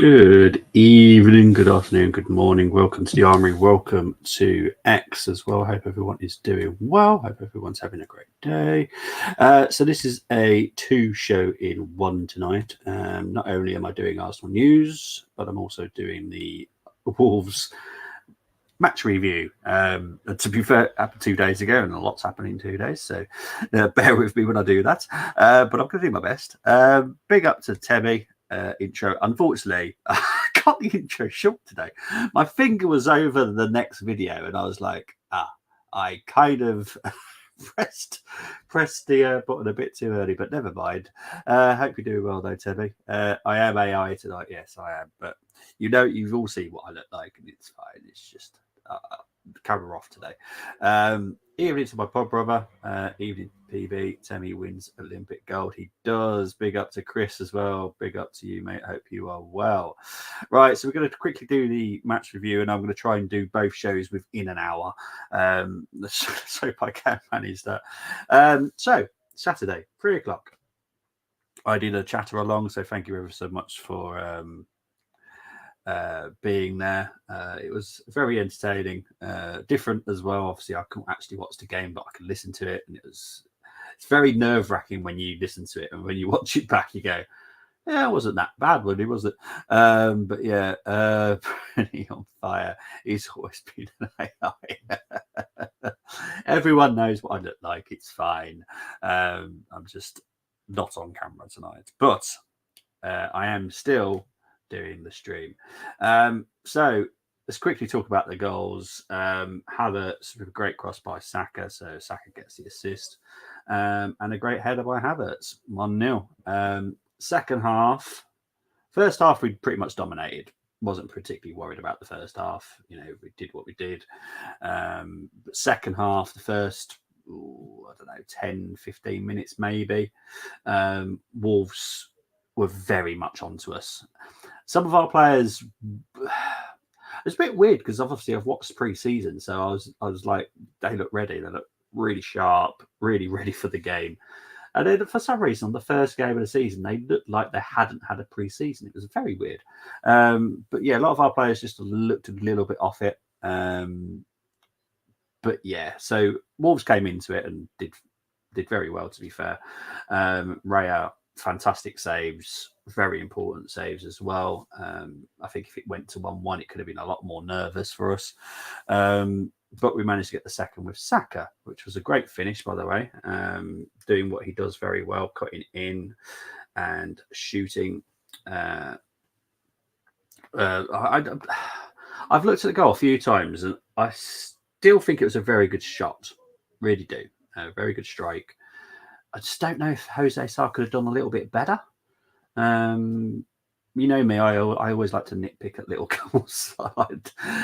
Good evening, good afternoon, good morning. Welcome to the Armory. Welcome to X as well. Hope everyone is doing well. Hope everyone's having a great day. So this is a two show in one tonight. Not only am I doing Arsenal news, but I'm also doing the Wolves match review. To be fair, happened 2 days ago, and a lot's happened in 2 days. So bear with me when I do that. But I'm going to do my best. Big up to Temi. Intro. Unfortunately, I got the intro short today. My finger was over the next video, and I was like, I kind of pressed the button a bit too early, but never mind. Hope you're doing well though, Temi. I am AI tonight. Yes, I am. But you've all seen what I look like, and it's fine. It's just camera off today. Evening to my pod brother. Evening PB. Temi wins Olympic gold. He does. Big up to Chris as well. Big up to you, mate. Hope you are well. Right, so we're going to quickly do the match review, and I'm going to try and do both shows within an hour. Let's hope I can manage that. So Saturday, 3:00. I did a chatter along, so thank you ever so much for being there. It was very entertaining, different as well. Obviously, I couldn't actually watch the game, but I could listen to it, and it's very nerve-wracking when you listen to it, and when you watch it back, you go, "Yeah, it wasn't that bad, really, was it?" But yeah, pretty on fire. He's always been an AI. Everyone knows what I look like. It's fine. I'm just not on camera tonight, but I am still doing the stream. So let's quickly talk about the goals. Havertz with a great cross by Saka, so Saka gets the assist, and a great header by Havertz, 1-0. Second half, first half we pretty much dominated. Wasn't particularly worried about the first half. We did what we did. But second half, the first, I don't know, 10, 15 minutes maybe, Wolves were very much onto us. Some of our players, it's a bit weird because obviously I've watched pre-season, so I was like, they look ready. They look really sharp, really ready for the game. And then for some reason, on the first game of the season, they looked like they hadn't had a pre-season. It was very weird. But yeah, a lot of our players just looked a little bit off it. But yeah, so Wolves came into it and did very well, to be fair. Raya, fantastic saves, very important saves as well. I think if it went to 1-1, it could have been a lot more nervous for us. But we managed to get the second with Saka, which was a great finish, by the way. Doing what he does very well, cutting in and shooting. I've looked at the goal a few times, and I still think it was a very good shot. Really do. A very good strike. I just don't know if Jose Sarr could have done a little bit better. You know me, I always like to nitpick at little goals,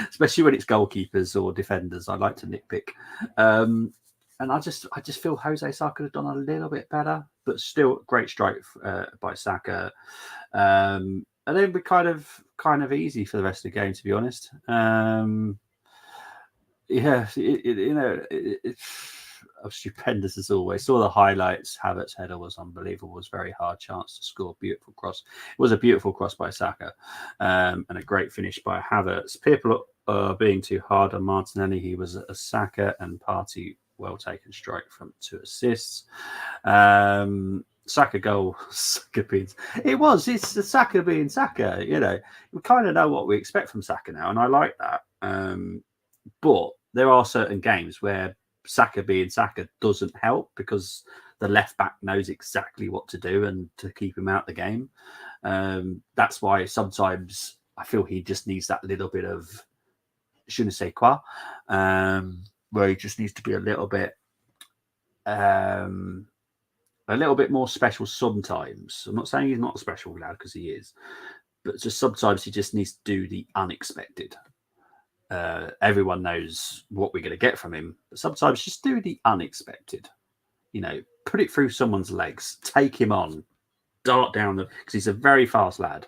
especially when it's goalkeepers or defenders. I like to nitpick, and I just feel Jose Sarr could have done a little bit better, but still great strike by Saka. And then we kind of easy for the rest of the game, to be honest. Yeah, it's stupendous as always. Saw the highlights. Havertz header was unbelievable. It was a very hard chance to score. Beautiful cross. It was a beautiful cross by Saka, and a great finish by Havertz. People are being too hard on Martinelli. He was a Saka and Partey well taken strike from 2 assists. Saka goal, Saka beans. It's the Saka being Saka. We kind of know what we expect from Saka now, and I like that. But there are certain games where Saka being Saka doesn't help because the left back knows exactly what to do and to keep him out the game. That's why sometimes I feel he just needs that little bit of je ne sais quoi, where he just needs to be a little bit more special sometimes. I'm not saying he's not a special lad, because he is, but just sometimes he just needs to do the unexpected. Everyone knows what we're going to get from him, but sometimes just do the unexpected. Put it through someone's legs, take him on, dart down because he's a very fast lad.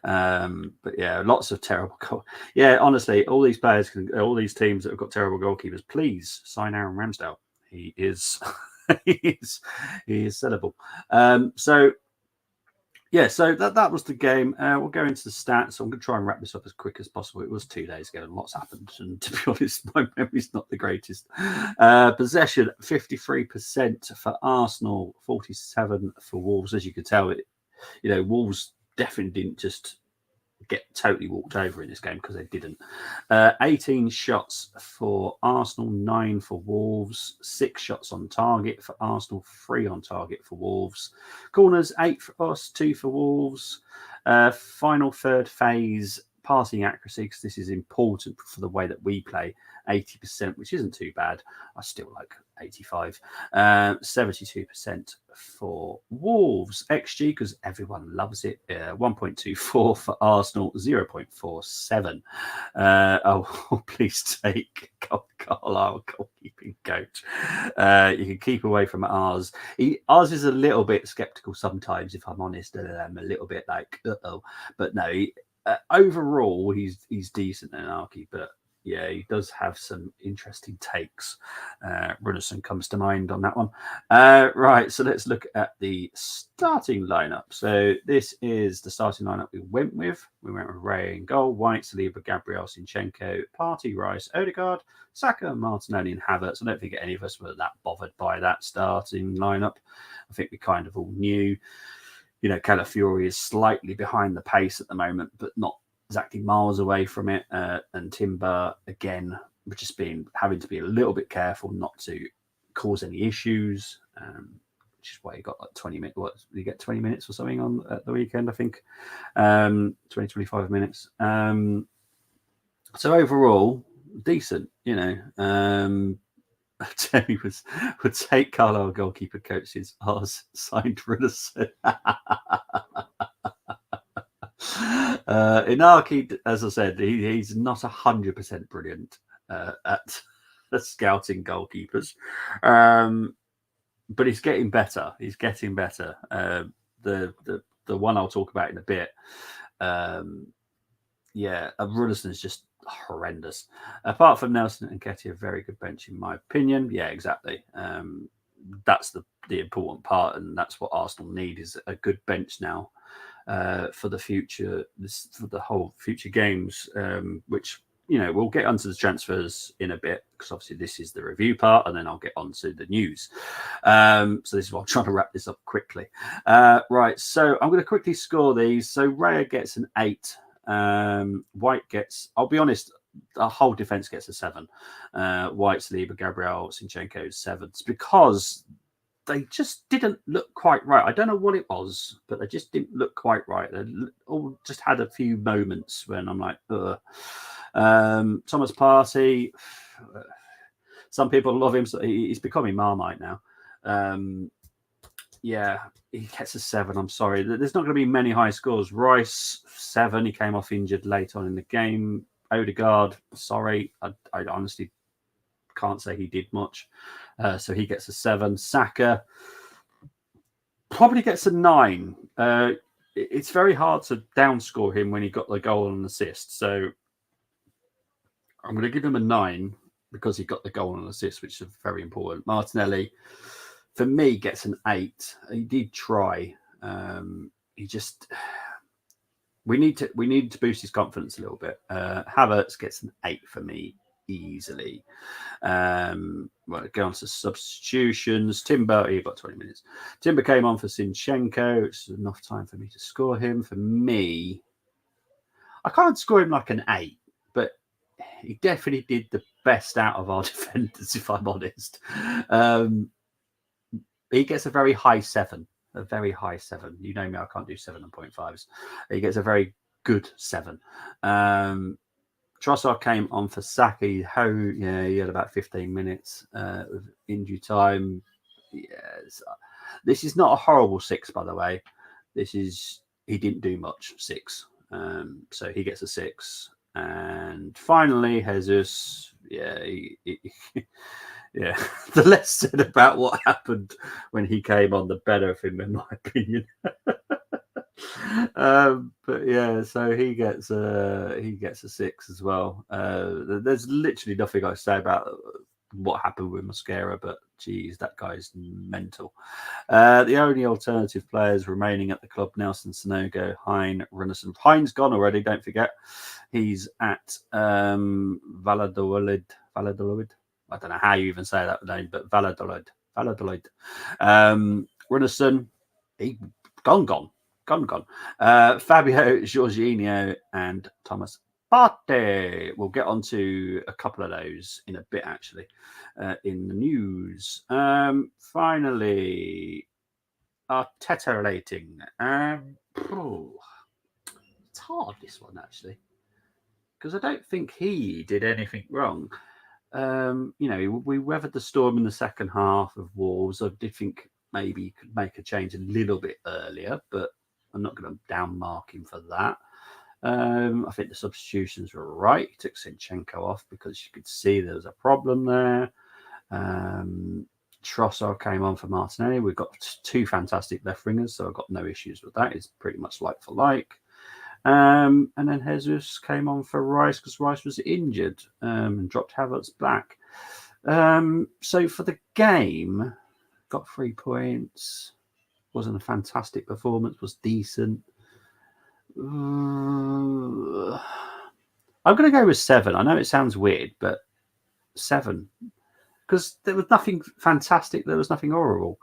But yeah, lots of terrible goal. Yeah, honestly, all these teams that have got terrible goalkeepers, please sign Aaron Ramsdale. He is he is sellable. So Yeah, so that was the game. We'll go into the stats. I'm going to try and wrap this up as quick as possible. It was 2 days ago and lots happened. And to be honest, my memory's not the greatest. Possession 53% for Arsenal, 47 for Wolves. As you could tell, Wolves definitely didn't just get totally walked over in this game because they didn't. 18 shots for Arsenal, 9 for Wolves, 6 shots on target for Arsenal, 3 on target for Wolves. Corners, 8 for us, 2 for Wolves. Final third phase, passing accuracy, because this is important for the way that we play, 80%, which isn't too bad. I still like 85. 72% for Wolves. XG, because everyone loves it, 1.24 for Arsenal, 0.47. Please take Carlisle goalkeeping coach. You can keep away from ours. Ours is a little bit sceptical sometimes, if I'm honest. I'm a little bit like, uh-oh. But no, overall, he's decent in Anarchy, but yeah, he does have some interesting takes. Runnison comes to mind on that one. Right, so let's look at the starting lineup. So this is the starting lineup we went with. We went with Ray in goal, White, Saliba, Gabriel, Zinchenko, Partey, Rice, Odegaard, Saka, Martinelli, and Havertz. I don't think any of us were that bothered by that starting lineup. I think we kind of all knew. Calafiori is slightly behind the pace at the moment, but not exactly miles away from it. And Timber, again, just having to be a little bit careful not to cause any issues, which is why he got like 20 minutes. What did he get? 20 minutes or something on at the weekend, I think. 25 minutes. So overall, decent, Terry would take Carlisle goalkeeper coaches. Ours signed Runnison. Inaki, as I said, he's not 100% brilliant at scouting goalkeepers, but he's getting better. He's getting better. The one I'll talk about in a bit. Runnison is just horrendous. Apart from Nelson and Ketty, a very good bench in my opinion. Yeah, exactly. That's the important part, and that's what Arsenal need is a good bench now. For the future, for the whole future games, which we'll get onto the transfers in a bit because obviously this is the review part, and then I'll get onto the news. So this is why I'm trying to wrap this up quickly. Right, so I'm going to quickly score these. So Raya gets an 8. White gets, I'll be honest, the whole defense gets a 7. White, Saliba, Gabriel, Zinchenko 7s because they just didn't look quite right. I don't know what it was, but they just didn't look quite right. They all just had a few moments when I'm like, ugh. Thomas Partey, some people love him. So he's becoming Marmite now. He gets a 7. I'm sorry. There's not going to be many high scores. Rice, 7. He came off injured late on in the game. Odegaard, sorry. I honestly can't say he did much. So he gets a 7. Saka probably gets a 9. It's very hard to downscore him when he got the goal and assist. So I'm going to give him a 9 because he got the goal and assist, which is very important. Martinelli, for me, gets an 8. He did try. We need to boost his confidence a little bit. Havertz gets an 8 for me easily. Go on to substitutions. Timber, he got 20 minutes. Timber came on for Zinchenko. It's enough time for me to score him. For me, I can't score him like an 8, but he definitely did the best out of our defenders, if I'm honest. He gets a very high 7. A very high 7. You know me, I can't do 7.5s. He gets a very good 7. Trossard came on for Saka. He had about 15 minutes of injury time. Yes, this is not a horrible 6, by the way. He didn't do much 6, so he gets a 6. And finally, Jesus. Yeah, the less said about what happened when he came on, the better for him, in my opinion. But yeah, so he gets a 6 as well. There's literally nothing I say about what happened with Mosquera, but geez, that guy's mental. The only alternative players remaining at the club: Nelson Sonogo, Hein, Runnison. Hein's gone already. Don't forget, he's at Valladolid. Valladolid. I don't know how you even say that name, but Valladolid. Valladolid. Runnison, he gone. Fabio Jorginho and Thomas Partey. We'll get on to a couple of those in a bit, actually, in the news. Finally, Arteta rating. It's hard, this one, actually, because I don't think he did anything wrong. We weathered the storm in the second half of Wolves. I did think maybe he could make a change a little bit earlier, but I'm not going to downmark him for that. I think the substitutions were right. He took Zinchenko off because you could see there was a problem there. Trossard came on for Martinelli. We've got two fantastic left wingers, so I've got no issues with that. It's pretty much like for like. And then Jesus came on for Rice because Rice was injured and dropped Havertz back. So for the game, got 3 points. Wasn't a fantastic performance, was decent. I'm going to go with 7. I know it sounds weird, but 7. Because there was nothing fantastic. There was nothing horrible.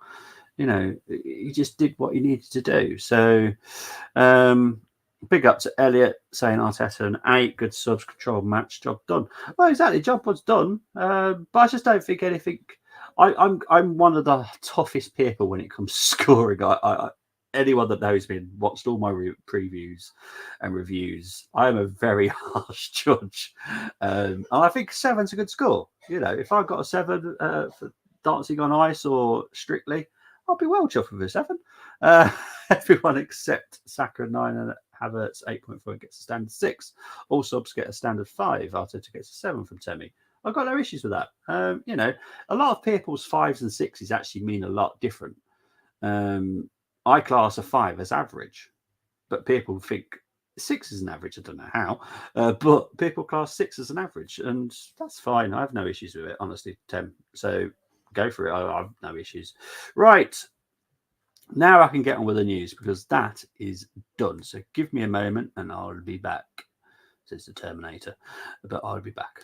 He just did what he needed to do. So big up to Elliot saying Arteta an 8. Good subs, controlled match, job done. Well, exactly. Job was done. But I just don't think anything... I'm one of the toughest people when it comes to scoring. Anyone that knows me and watched all my previews and reviews, I am a very harsh judge. And I think 7's a good score. If I got a 7 for Dancing on Ice or Strictly, I'll be well chuffed with a 7. Everyone except Saka 9 and Havertz 8.4 gets a standard 6. All subs get a standard 5. Arteta gets a 7 from Temi. I've got no issues with that. A lot of people's 5s and 6s actually mean a lot different. I class a 5 as average, but people think 6 is an average. I don't know how, but people class 6 as an average, and that's fine. I have no issues with it, honestly, Tim. So go for it. I have no issues. Right. Now I can get on with the news because that is done. So give me a moment and I'll be back. Says the Terminator, but I'll be back.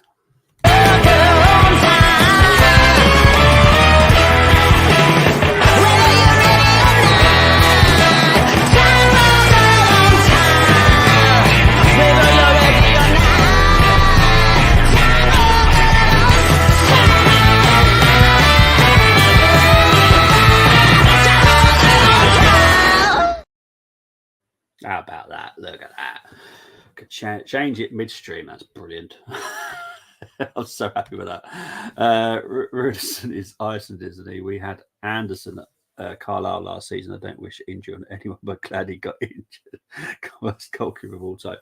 How about that? Look at that. Could change it midstream. That's brilliant. I'm so happy with that. Rudiger is Iceland, isn't he? We had Anderson at Carlisle last season. I don't wish injury on anyone, but glad he got injured. Worst goalkeeper of all time.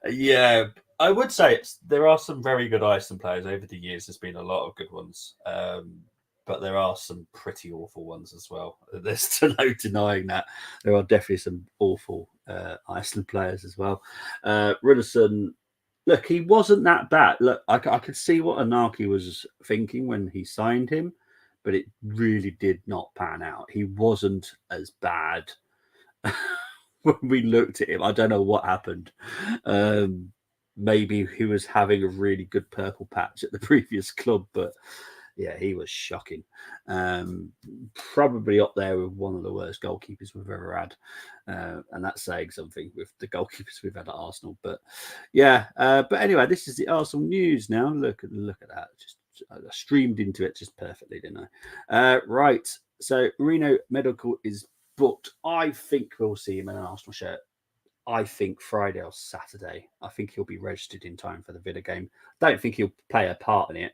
Yeah, I would say there are some very good Iceland players over the years. There's been a lot of good ones. But there are some pretty awful ones as well. There's no denying that. There are definitely some awful Iceland players as well. Rudiger, look, he wasn't that bad. Look, I could see what Anaki was thinking when he signed him, but it really did not pan out. He wasn't as bad when we looked at him. I don't know what happened. Maybe he was having a really good purple patch at the previous club, but yeah, he was shocking. Probably up there with one of the worst goalkeepers we've ever had. And that's saying something with the goalkeepers we've had at Arsenal. But yeah, but anyway, this is the Arsenal news now. Look at that. I streamed into it just perfectly, didn't I? Right. So Merino Medical is booked. I think we'll see him in an Arsenal shirt. I think Friday or Saturday. I think he'll be registered in time for the Villa game. Don't think he'll play a part in it.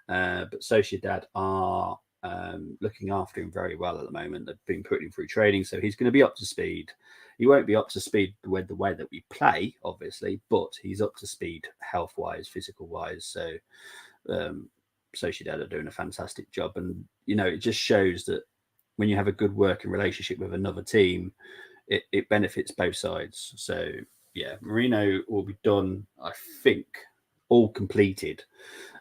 But Sociedad are looking after him very well at the moment. They've been putting him through training, so he's going to be up to speed. He won't be up to speed with the way that we play, obviously, but he's up to speed health-wise, physical-wise. So Sociedad are doing a fantastic job. And, it just shows that when you have a good working relationship with another team, it benefits both sides. So, yeah, Merino will be done, I think, all completed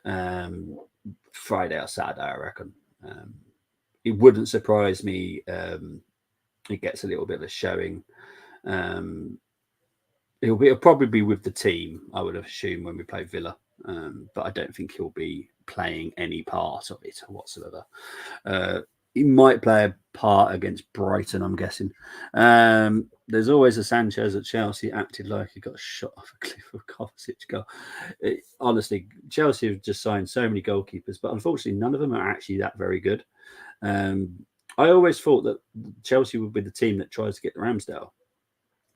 Friday or Saturday, I reckon. It wouldn't surprise me. It gets a little bit of a showing. It'll probably be with the team, I would assume, when we play Villa. But I don't think he'll be playing any part of it whatsoever. He might play a part against Brighton, I'm guessing. There's always a Sanchez at Chelsea acted like he got shot off a cliff of Kovacic goal. Honestly, Chelsea have just signed so many goalkeepers, but unfortunately, none of them are actually that very good. I always thought that Chelsea would be the team that tries to get Ramsdale,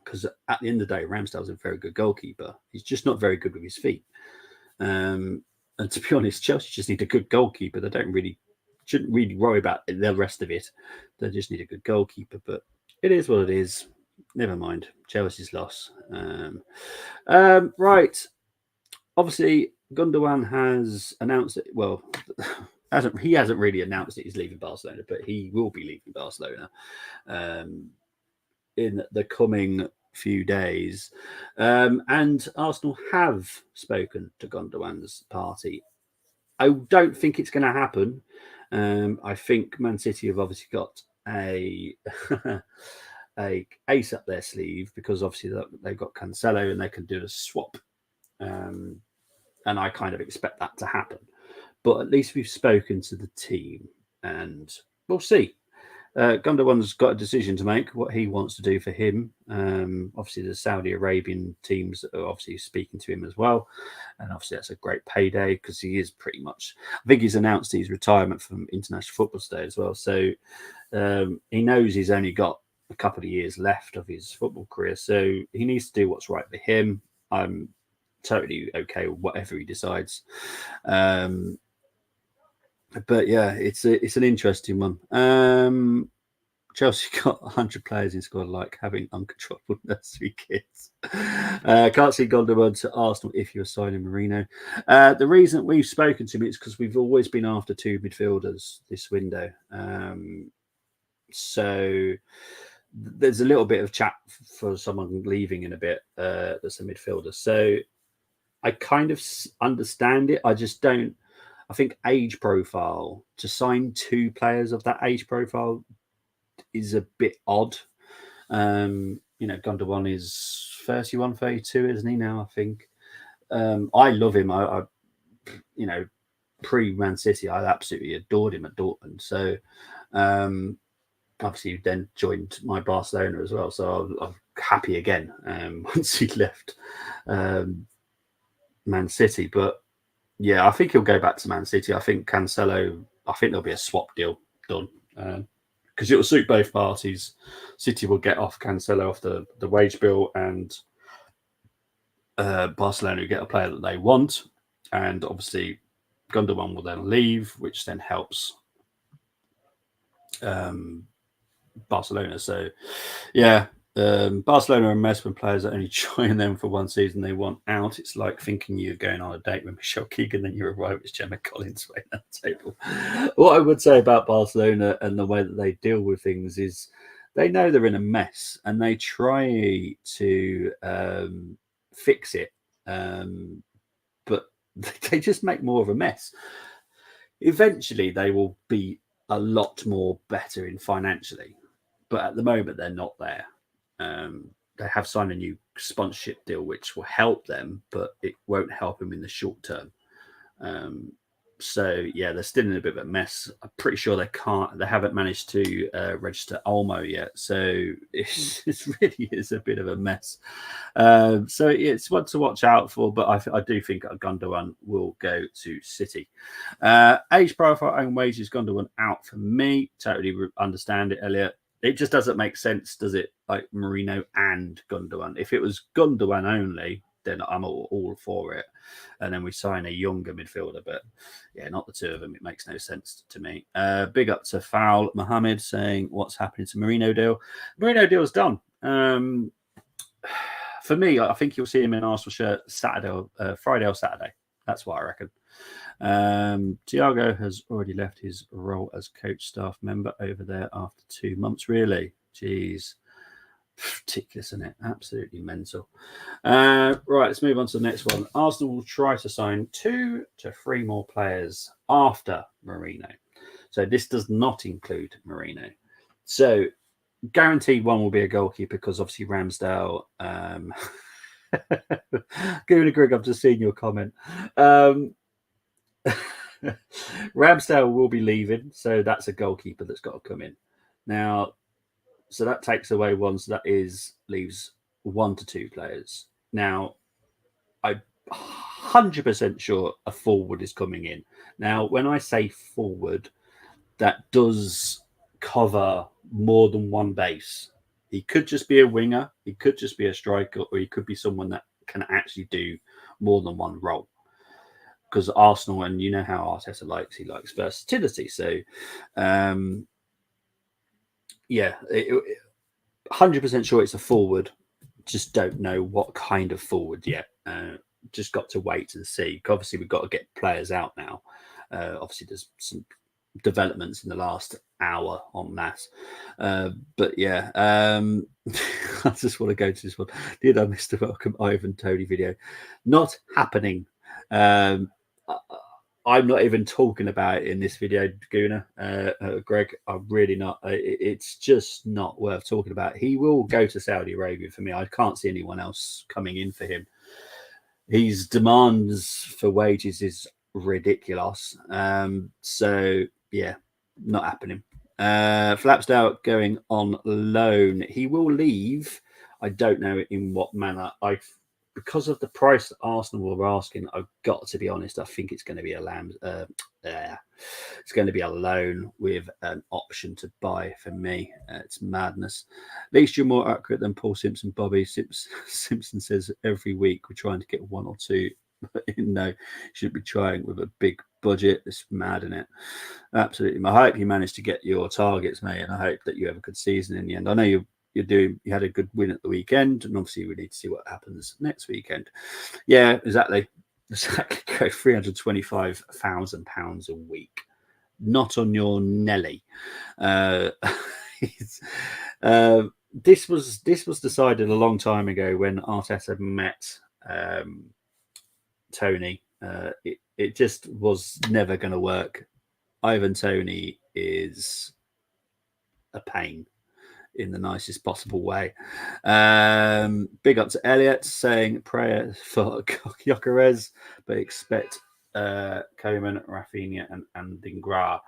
because at the end of the day, Ramsdale's a very good goalkeeper. He's just not very good with his feet. And to be honest, Chelsea just need a good goalkeeper. They shouldn't really worry about the rest of it. They just need a good goalkeeper. But it is what it is. Never mind. Chelsea's loss. Right. Obviously, Gundogan has announced it. Well, he hasn't really announced that he's leaving Barcelona, but he will be leaving Barcelona in the coming few days. And Arsenal have spoken to Gundogan's party. I don't think it's going to happen. I think Man City have obviously got a ace up their sleeve, because obviously they've got Cancelo and they can do a swap. And I kind of expect that to happen. But at least we've spoken to the team, and we'll see. Gundogan's got a decision to make, what he wants to do for him. Obviously, the Saudi Arabian teams are obviously speaking to him as well. And obviously, that's a great payday, because he is pretty much, I think he's announced his retirement from international football today as well. So he knows he's only got a couple of years left of his football career. So he needs to do what's right for him. I'm totally okay with whatever he decides. But yeah, it's an interesting one. Chelsea got 100 players in squad like having uncontrollable nursery kids. Can't see Gundogan to Arsenal if you're signing Marino. The reason we've spoken to him is because we've always been after two midfielders this window. So there's a little bit of chat for someone leaving in a bit that's a midfielder. So I kind of understand it. I just don't. I think age profile, to sign two players of that age profile is a bit odd. Gundogan is 31, 32, isn't he now, I think? I love him. I pre-Man City, I absolutely adored him at Dortmund. So obviously then joined my Barcelona as well. So I'm happy again once he left Man City. But yeah, I think he'll go back to Man City. I think Cancelo, there'll be a swap deal done, because it will suit both parties. City will get off Cancelo off the wage bill, and Barcelona will get a player that they want. And obviously, Gundogan will then leave, which then helps Barcelona. So, yeah. Barcelona are a mess when players are only joining them for one season. They want out. It's like thinking you're going on a date with Michelle Keegan, then you arrive with Gemma Collins waiting at the table. What I would say about Barcelona and the way that they deal with things is they know they're in a mess and they try to fix it, but they just make more of a mess. Eventually, they will be a lot more better in financially, but at the moment, they're not there. They have signed a new sponsorship deal, which will help them, but it won't help them in the short term. So yeah, they're still in a bit of a mess. I'm pretty sure they haven't managed to register Olmo yet. So it really is a bit of a mess. So it's one to watch out for, but I do think Gundogan will go to City. Age profile and wages, Gundogan out for me. Totally understand it, Elliot. It just doesn't make sense, does it? Like Marino and Gundogan. If it was Gundogan only, then I'm all for it. And then we sign a younger midfielder. But yeah, not the two of them. It makes no sense to me. Big up to Foul Mohammed saying, what's happening to Marino deal? Marino deal's done. For me, I think you'll see him in Arsenal shirt Friday or Saturday. That's what I reckon. Thiago has already left his role as coach staff member over there after 2 months. Really? Jeez. Ridiculous, isn't it? Absolutely mental. Right, let's move on to the next one. Arsenal will try to sign 2 to 3 more players after Merino. So this does not include Merino. So guaranteed one will be a goalkeeper because obviously Ramsdale. Guna Greg, I've just seen your comment. Ramsdale will be leaving, so that's a goalkeeper that's got to come in. Now, so that takes away one, so that leaves 1 to 2 players. Now, I'm 100% sure a forward is coming in. Now, when I say forward, that does cover more than one base. He could just be a winger, he could just be a striker, or he could be someone that can actually do more than one role. Because Arsenal, and you know how Arteta likes, he likes versatility. So, yeah, 100% sure it's a forward. Just don't know what kind of forward yet. Just got to wait and see. Obviously, we've got to get players out now. Obviously, there's some developments in the last hour on that. But yeah, I just want to go to this one. Did I miss the welcome Ivan Toney video? Not happening. I'm not even talking about it in this video, Guna, Greg. I'm really not. It's just not worth talking about. He will go to Saudi Arabia for me. I can't see anyone else coming in for him. His demands for wages is ridiculous. So yeah, not happening. Flapsdale going on loan. He will leave. I don't know in what manner. Because of the price that Arsenal were asking, I've got to be honest. I think it's going to be it's going to be a loan with an option to buy for me. It's madness. At least you're more accurate than Paul Simpson. Bobby Simpson says every week we're trying to get 1 or 2. No, should be trying with a big budget. It's mad, isn't it? Absolutely. I hope you managed to get your targets, mate, and I hope that you have a good season in the end. I know you had a good win at the weekend, and obviously we need to see what happens next weekend. Yeah, exactly. £325,000 a week, not on your Nelly. This was decided a long time ago when Arteta met Toney. It just was never going to work. Ivan Toney is a pain in the nicest possible way. Big up to Elliot saying prayer for Gyökeres, but expect Coman, Rafinha, and Dingra.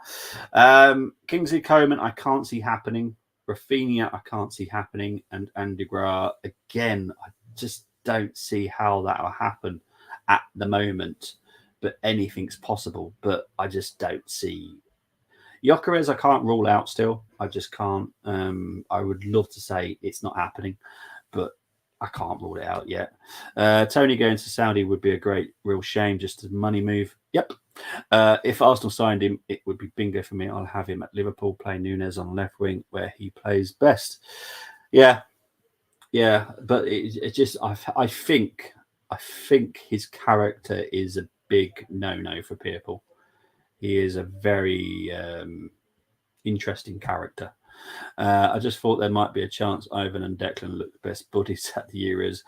Kingsley Coman, I can't see happening. Rafinha, I can't see happening, and Dingra again. I just don't see how that will happen at the moment. But anything's possible. But I just don't see. Gyökeres, I can't rule out still. I just can't. I would love to say it's not happening, but I can't rule it out yet. Toney going to Saudi would be a real shame, just a money move. Yep. If Arsenal signed him, it would be bingo for me. I'll have him at Liverpool, play Nunez on left wing where he plays best. Yeah. But it just, I think his character is a big no for people. He is a very interesting character. I just thought there might be a chance Ivan and Declan look the best buddies at the Euros.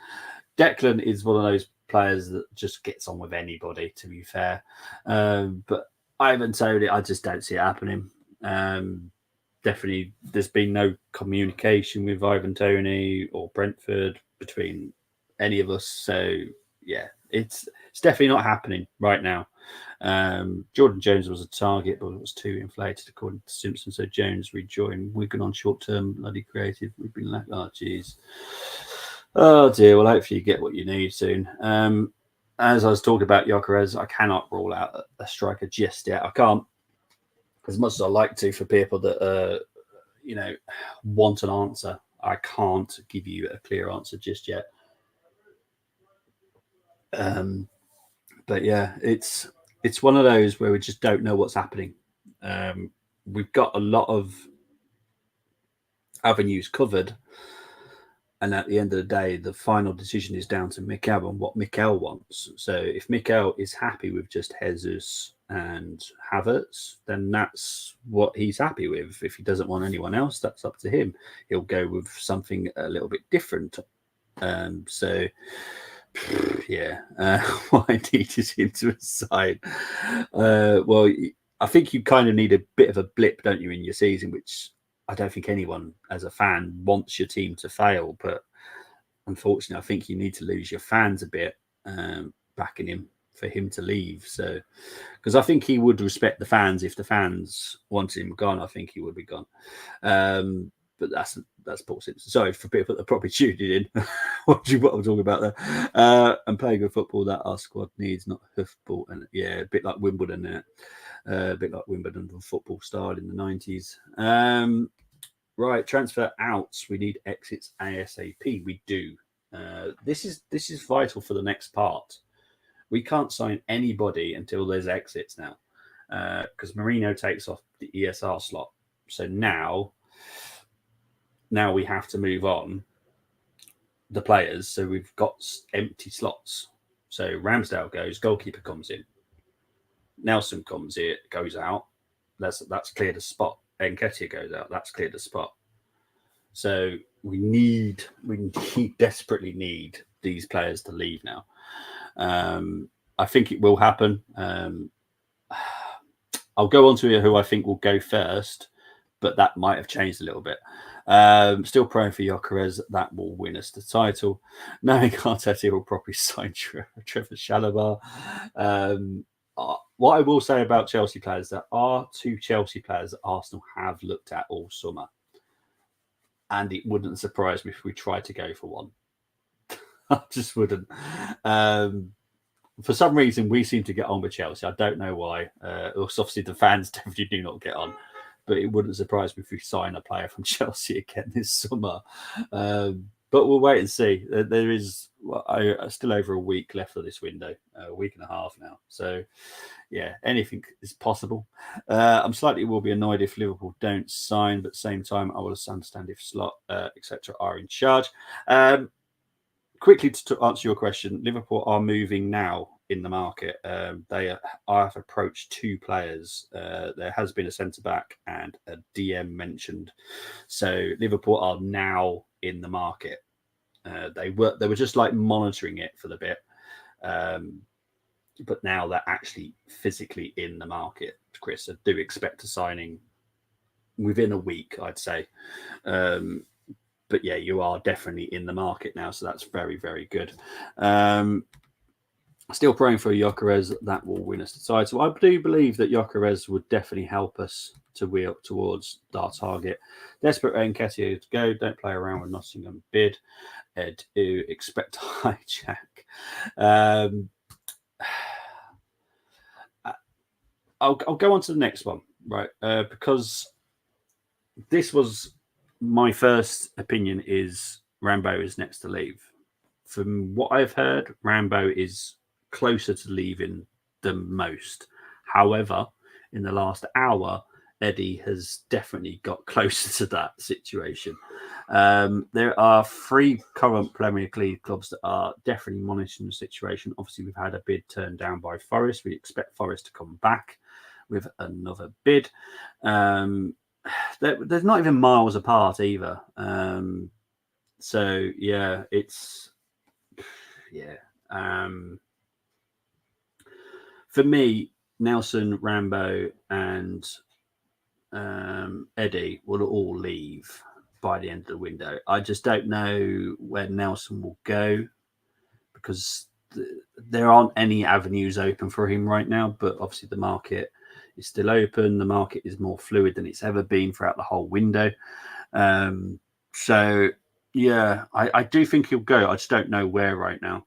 Declan is one of those players that just gets on with anybody, to be fair. But Ivan Toney, I just don't see it happening. Definitely, there's been no communication with Ivan Toney or Brentford between any of us. So, yeah, it's definitely not happening right now. Jordan Jones was a target, but it was too inflated, according to Simpson. So Jones rejoined Wigan on short-term bloody creative. We've been like, oh, jeez. Oh, dear. Well, hopefully you get what you need soon. As I was talking about Gyökeres, I cannot rule out a striker just yet. I can't, as much as I like to, for people that, want an answer. I can't give you a clear answer just yet. But yeah, it's one of those where we just don't know what's happening. We've got a lot of avenues covered, and at the end of the day, the final decision is down to Mikel and what Mikel wants. So if Mikel is happy with just Jesus and Havertz, then that's what he's happy with. If he doesn't want anyone else, that's up to him. He'll go with something a little bit different. So, yeah, what I need is him to aside. Well, I think you kind of need a bit of a blip, don't you, in your season, which I don't think anyone as a fan wants your team to fail. But unfortunately, I think you need to lose your fans a bit, backing him for him to leave. So, because I think he would respect the fans. If the fans wanted him gone, I think he would be gone. But that's Paul Simpson. Sorry for people that probably tuned in. What I'm talking about there. And playing good football that our squad needs, not hoofball. And yeah, a bit like Wimbledon. A bit like Wimbledon football style in the 90s. Right, transfer outs. We need exits ASAP. We do. This is vital for the next part. We can't sign anybody until there's exits now, because Mourinho takes off the ESR slot. So now we have to move on the players. So we've got empty slots. So Ramsdale goes, goalkeeper comes in. Nelson comes in, goes out. That's cleared a spot. Nketiah goes out. That's cleared a spot. So we desperately need these players to leave now. I think it will happen. I'll go on to who I think will go first, but that might have changed a little bit. Still praying for Gyökeres. That will win us the title. Knowing Arteta will probably sign Trevor Chalobah. What I will say about Chelsea players, there are 2 Chelsea players that Arsenal have looked at all summer. And it wouldn't surprise me if we tried to go for one. I just wouldn't. For some reason, we seem to get on with Chelsea. I don't know why. Obviously, the fans definitely do not get on. But it wouldn't surprise me if we sign a player from Chelsea again this summer. But we'll wait and see. There is still over a week left of this window, a week and a half now. So, yeah, anything is possible. I'm slightly will be annoyed if Liverpool don't sign, but at the same time, I will understand if Slot, etc., are in charge. Quickly to answer your question, Liverpool are moving now in the market. They have approached 2 players. There has been a centre-back and a DM mentioned. So Liverpool are now in the market. They were just like monitoring it for the bit. But now they're actually physically in the market, Chris. I do expect a signing within a week, I'd say. But yeah, you are definitely in the market now, so that's very, very good. Still praying for Gyökeres. That will win us the title. I do believe that Gyökeres would definitely help us to wheel towards our target. Desperate Nketiah to go. Don't play around with Nottingham bid. Ed, expect a hijack. I'll go on to the next one, right? Because this was my first opinion is Rambo is next to leave. From what I've heard, Rambo is closer to leaving than most. However, in the last hour, Eddie has definitely got closer to that situation. There are 3 current Premier League clubs that are definitely monitoring the situation. Obviously, we've had a bid turned down by Forest. We expect Forest to come back with another bid. They're not even miles apart either. So yeah, it's for me, Nelson, Rambo, and Eddie will all leave by the end of the window. I just don't know where Nelson will go because there aren't any avenues open for him right now. But obviously, the market is still open. The market is more fluid than it's ever been throughout the whole window. So, yeah, I do think he'll go. I just don't know where right now.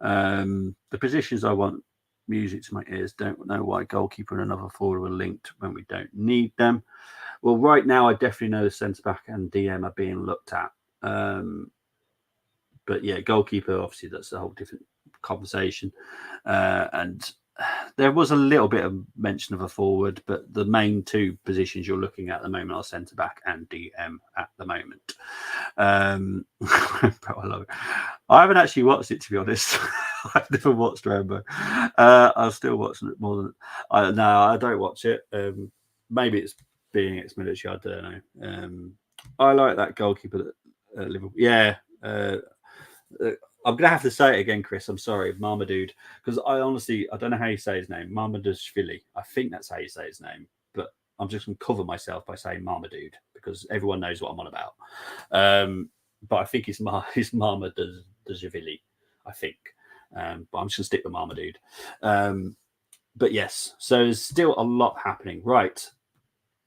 The positions I want music to my ears. Don't know why goalkeeper and another forward were linked when we don't need them. Well, right now, I definitely know the centre-back and DM are being looked at. But, yeah, goalkeeper, obviously, that's a whole different conversation. And there was a little bit of mention of a forward, but the main 2 positions you're looking at the moment are centre-back and DM at the moment. I love it. I haven't actually watched it, to be honest. I've never watched Rambo. I'll still watch it more than no, I don't watch it. Maybe it's being ex-military. I don't know. I like that goalkeeper at Liverpool. Yeah. I'm gonna have to say it again, Chris. I'm sorry, Marmadude, because I don't know how you say his name. Marmadashvili. I think that's how you say his name, but I'm just gonna cover myself by saying Marmadude because everyone knows what I'm on about. But I think it's Marmadashvili. I think, but I'm just gonna stick with Marmadude. But yes, so there's still a lot happening. Right.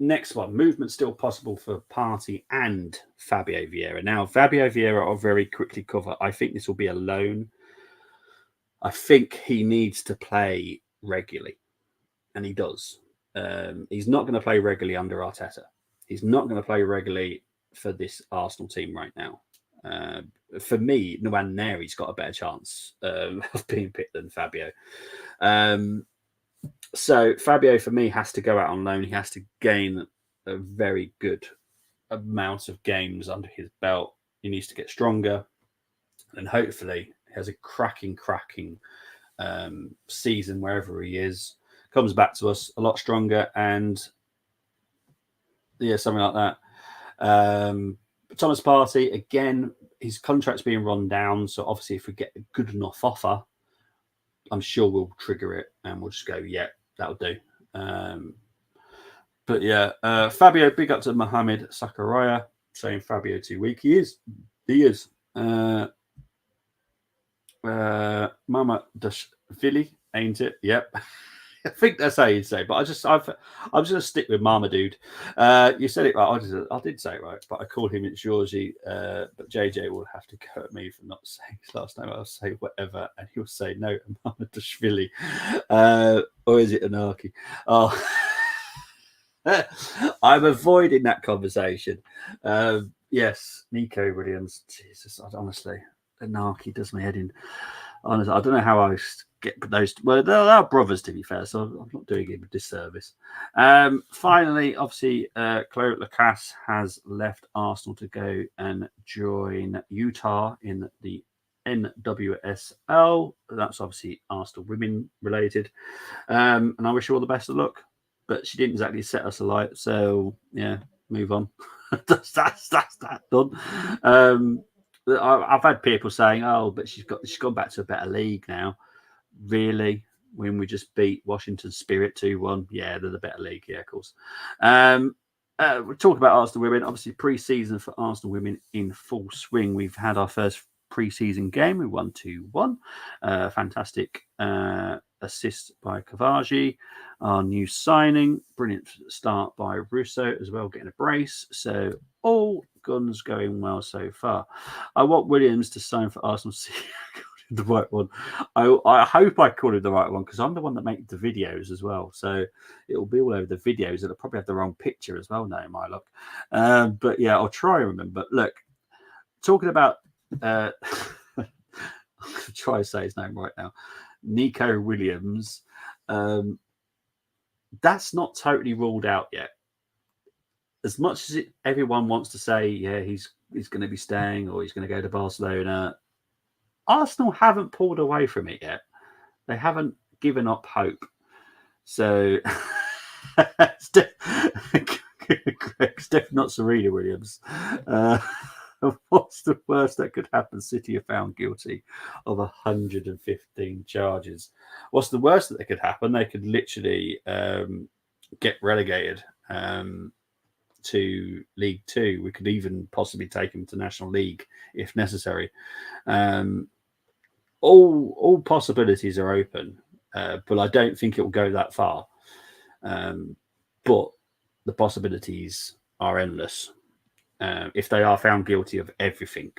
Next one, movement still possible for Partey and Fabio Vieira. Now, Fabio Vieira, I'll very quickly cover. I think this will be a loan. I think he needs to play regularly, and he does. He's not going to play regularly under Arteta. He's not going to play regularly for this Arsenal team right now. For me, Nwaneri's got a better chance of being picked than Fabio. So Fabio, for me, has to go out on loan. He has to gain a very good amount of games under his belt. He needs to get stronger, and hopefully he has a cracking season wherever he is. Comes back to us a lot stronger, and yeah, something like that. Thomas Partey, again, his contract's being run down. So obviously, if we get a good enough offer, I'm sure we'll trigger it and we'll just go, yeah, that'll do. But yeah, Fabio, big up to Mohamed Sakaraya, saying Fabio too weak. He is. Mama Dashvili, ain't it? Yep. I think that's how you'd say, but I'm just gonna stick with Marmadude. You said it right. I did say it right, but I called him Georgie. But JJ will have to go at me for not saying his last name. I'll say whatever, and he'll say no, Mamadashvili, or is it Anarchy? Oh, I'm avoiding that conversation. Yes, Nico Williams. Jesus, honestly, Anarchy does my head in. Honestly, I don't know how I get those. Well, they are brothers, to be fair, so I'm not doing him a disservice. Finally, obviously, Chloe Lacasse has left Arsenal to go and join Utah in the NWSL. That's obviously Arsenal women related. And I wish her all the best of luck. But she didn't exactly set us alight, so yeah, move on. that's that done. I've had people saying, "Oh, but she's gone back to a better league now." Really, when we just beat Washington Spirit 2-1, yeah, they're the better league, yeah, of course. We'll talk about Arsenal women. Obviously, pre-season for Arsenal women in full swing. We've had our first pre-season game. We won 2-1. Fantastic assist by Kavaji. Our new signing, brilliant start by Russo as well, getting a brace. So all guns going well so far. I want Williams to sign for Arsenal. The right one. I hope I called it the right one because I'm the one that makes the videos as well. So it'll be all over the videos. It'll probably have the wrong picture as well now, my luck. But yeah, I'll try and remember. Look, talking about I'm going to try to say his name right now. Nico Williams. That's not totally ruled out yet. As much as everyone wants to say, yeah, he's going to be staying or he's going to go to Barcelona, Arsenal haven't pulled away from it yet. They haven't given up hope. So, Steph, not Serena Williams. What's the worst that could happen? City are found guilty of 115 charges. What's the worst that could happen? They could literally get relegated to League Two. We could even possibly take them to National League if necessary. All possibilities are open, but I don't think it will go that far. But the possibilities are endless. If they are found guilty of everything,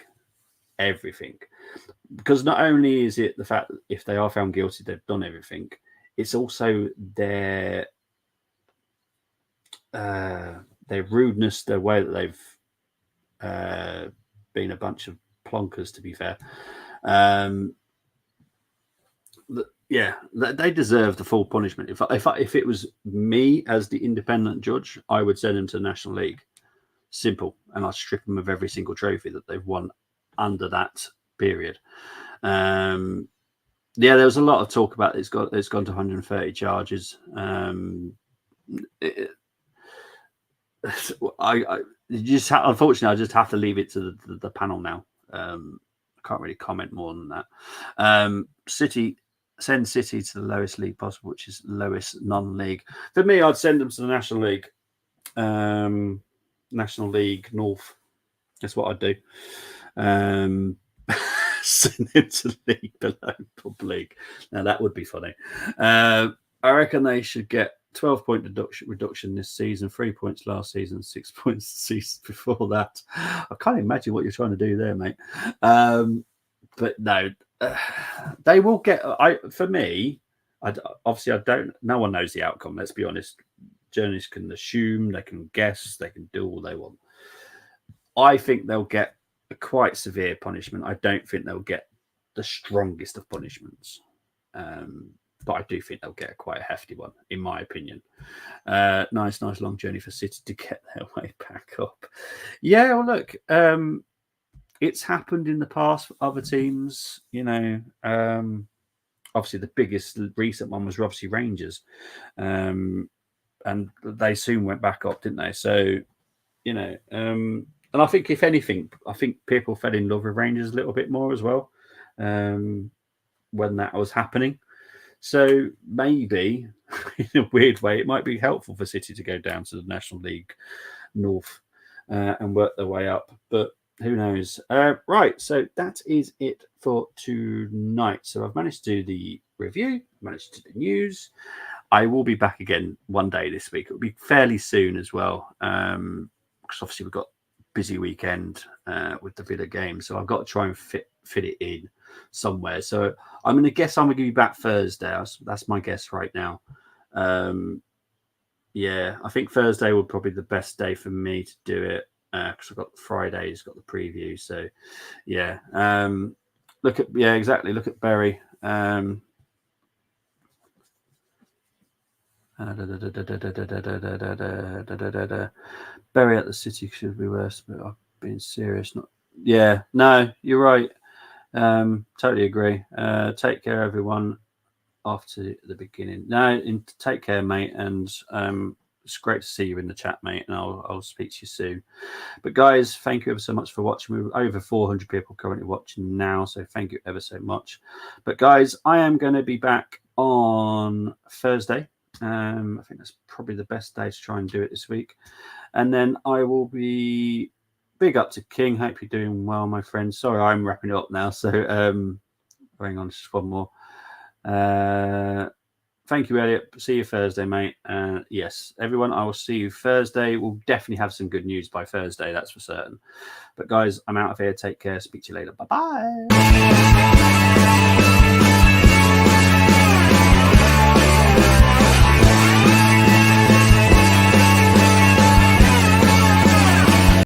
because not only is it the fact that if they are found guilty, they've done everything, it's also their rudeness, their way that they've been a bunch of plonkers, to be fair. Yeah, they deserve the full punishment. If it was me as the independent judge, I would send them to the National League. Simple, and I'd strip them of every single trophy that they've won under that period. Yeah, there was a lot of talk about it's gone to 130 charges. I unfortunately I just have to leave it to the panel now. I can't really comment more than that. City send City to the lowest league possible, which is lowest non-league. For me, I'd send them to the National League. National League North. That's what I'd do. Send them to league below Pub League. Now that would be funny. I reckon they should get 12-point reduction this season, 3 points last season, 6 points the season before that. I can't imagine what you're trying to do there, mate. But no, they will get. For me, obviously I don't. No one knows the outcome. Let's be honest. Journalists can assume, they can guess, they can do all they want. I think they'll get a quite severe punishment. I don't think they'll get the strongest of punishments. But I do think they'll get quite a hefty one, in my opinion. Nice long journey for City to get their way back up. Yeah, well, look, it's happened in the past for other teams. You know, obviously the biggest recent one was obviously Rangers, and they soon went back up, didn't they? So, you know, and I think if anything, I think people fell in love with Rangers a little bit more as well when that was happening. So maybe, in a weird way, it might be helpful for City to go down to the National League North and work their way up. But who knows? Right, so that is it for tonight. So I've managed to do the review, managed to do the news. I will be back again one day this week. It'll be fairly soon as well, because obviously we've got a busy weekend with the Villa game. So I've got to try and fit it in somewhere. So I'm going to guess I'm going to be back Thursday. That's my guess right now. Yeah, I think Thursday would probably be the best day for me to do it because I've got Friday's got the preview. So yeah, look at Bury. Bury at the City should be worse, but I've been serious. No, you're right. Totally agree. Take care, everyone. After the beginning. Take care, mate. And it's great to see you in the chat, mate. And I'll speak to you soon. But guys, thank you ever so much for watching. We're over 400 people currently watching now, so thank you ever so much. But guys, I am going to be back on Thursday. I think that's probably the best day to try and do it this week. And then I will be big up to King. Hope you're doing well, my friend. Sorry, I'm wrapping it up now. So hang on, just one more. Thank you, Elliot. See you Thursday, mate. Yes, everyone, I will see you Thursday. We'll definitely have some good news by Thursday, that's for certain. But guys, I'm out of here. Take care. Speak to you later. Bye-bye.